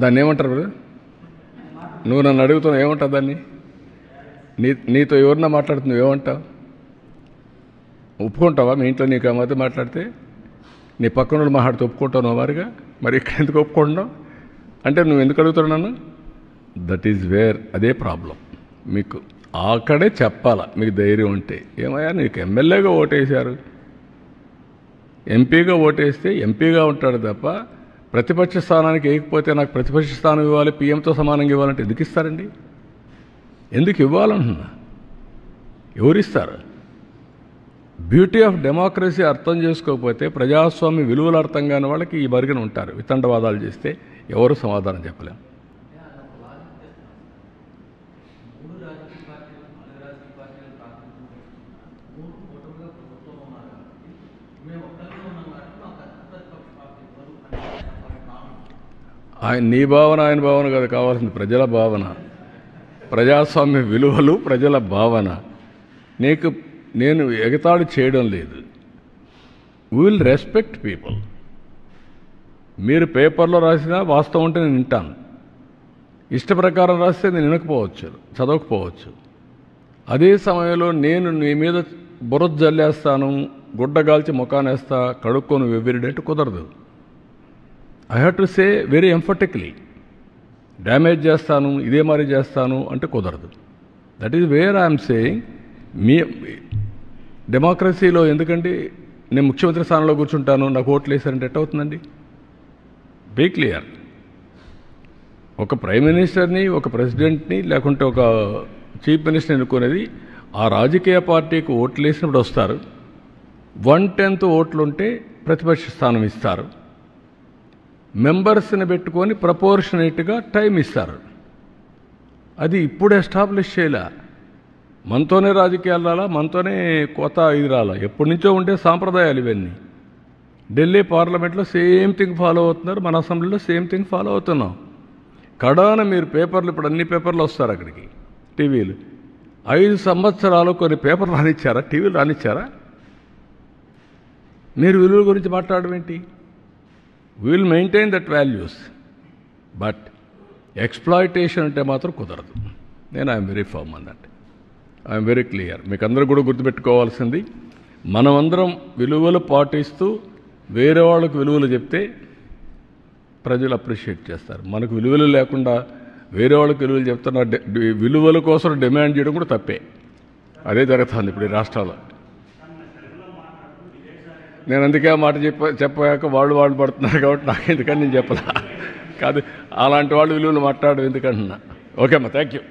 దాన్ని ఏమంటారు బ్రదర్? నువ్వు నన్ను అడుగుతున్నావు ఏమంటావు దాన్ని? నీతో ఎవరన్నా మాట్లాడుతున్నావు ఏమంటావు? ఒప్పుకుంటావా? మీ ఇంట్లో నీకు ఆ మధ్య మాట్లాడితే నీ పక్కన మాట్లాడితే ఒప్పుకుంటావు వారిగా? మరి ఇక్కడ ఎందుకు ఒప్పుకుంటున్నావు అంటే నువ్వు ఎందుకు అడుగుతావు నన్ను? దట్ ఈజ్ వేర్ అదే ప్రాబ్లం. మీకు అక్కడే చెప్పాలా మీకు ధైర్యం ఉంటే. ఏమయ్యా నీకు ఎమ్మెల్యేగా ఓటేశారు, ఎంపీగా ఓటేస్తే ఎంపీగా ఉంటాడు తప్ప ప్రతిపక్ష స్థానానికి వేయకపోతే నాకు ప్రతిపక్ష స్థానం ఇవ్వాలి, పీఎంతో సమానంగా ఇవ్వాలంటే ఎందుకు ఇస్తారండి? ఎందుకు ఇవ్వాలంటున్నా? ఎవరిస్తారు? బ్యూటీ ఆఫ్ డెమోక్రసీ అర్థం చేసుకోకపోతే, ప్రజాస్వామ్య విలువలు అర్థం కాని వాళ్ళకి ఈ మరుగున ఉంటారు. వితండవాదాలు చేస్తే ఎవరు సమాధానం చెప్పలేం. నీ భావన ఆయన భావన కాదు కావాల్సింది, ప్రజల భావన, ప్రజాస్వామ్య విలువలు, ప్రజల భావన. నేను ఎగతాళి చేయడం లేదు. We will respect people. మీరు పేపర్లో రాసినా వాస్తవం ఉంటే నేను వింటాను, ఇష్ట ప్రకారం రాస్తే నేను వినకపోవచ్చు, చదవకపోవచ్చు. అదే సమయంలో నేను నీ మీద బురద జల్లేస్తాను, గుడ్డగాల్చి ముఖానేస్తా, కడుక్కొని వెవ్విరిడంటే కుదరదు. I have to say very emphatically, damage చేస్తాను, ఇదే మరి చేస్తాను అంటే కుదరదు. That is where I'm saying. మీ డెమోక్రసీలో ఎందుకంటే నేను ముఖ్యమంత్రి స్థానంలో కూర్చుంటాను, నాకు ఓట్లు వేసారంటే ఎట్ అవుతుందండి? Be clear. ఒక ప్రైమ్ మినిస్టర్ని, ఒక ప్రెసిడెంట్ని, లేకుంటే ఒక చీఫ్ మినిస్టర్ని ఎన్నుకునేది ఆ రాజకీయ పార్టీకి ఓట్లు వేసినప్పుడు వస్తారు. 1/10 ఓట్లుంటే ప్రతిపక్ష స్థానం ఇస్తారు. మెంబర్స్ని పెట్టుకొని ప్రపోర్షనేట్గా టైం ఇస్తారు. అది ఇప్పుడు ఎస్టాబ్లిష్ చేయలే. మనతోనే రాజకీయాలు రాలా, మనతోనే కొత్త ఇది రాలా, ఎప్పటి నుంచో ఉండే సాంప్రదాయాలు ఇవన్నీ. ఢిల్లీ పార్లమెంట్లో సేమ్ థింగ్ ఫాలో అవుతున్నారు, మన అసెంబ్లీలో సేమ్ థింగ్ ఫాలో అవుతున్నాం. కడాన మీరు పేపర్లు, ఇప్పుడు అన్ని పేపర్లు వస్తారు అక్కడికి, టీవీలు. 5 సంవత్సరాలు కొన్ని పేపర్లు రానిచ్చారా? టీవీలు రానిచ్చారా? మీరు విలువల గురించి మాట్లాడడం ఏంటి? We will maintain that values, but exploitation అంటే మాత్రం కుదరదు. నేను I'm very firm on that. I'm very clear. మీకు అందరూ కూడా గుర్తుపెట్టుకోవాల్సింది, మనమందరం విలువలు పాటిస్తూ వేరే వాళ్ళకు విలువలు చెప్తే ప్రజలు అప్రిషియేట్ చేస్తారు. మనకు విలువలు లేకుండా వేరే వాళ్ళకి విలువలు చెప్తున్న విలువల కోసం డిమాండ్ చేయడం కూడా తప్పే. అదే జరుగుతుంది ఇప్పుడు ఈ రాష్ట్రాల్లో. నేను అందుకే ఆ మాట చెప్పాక వాళ్ళు పడుతున్నారు కాబట్టి నాకు ఎందుకని నేను చెప్పలా. కాదు, అలాంటి వాళ్ళు విలువలు మాట్లాడడం ఎందుకంటున్నా. ఓకే అమ్మా, థ్యాంక్ యూ.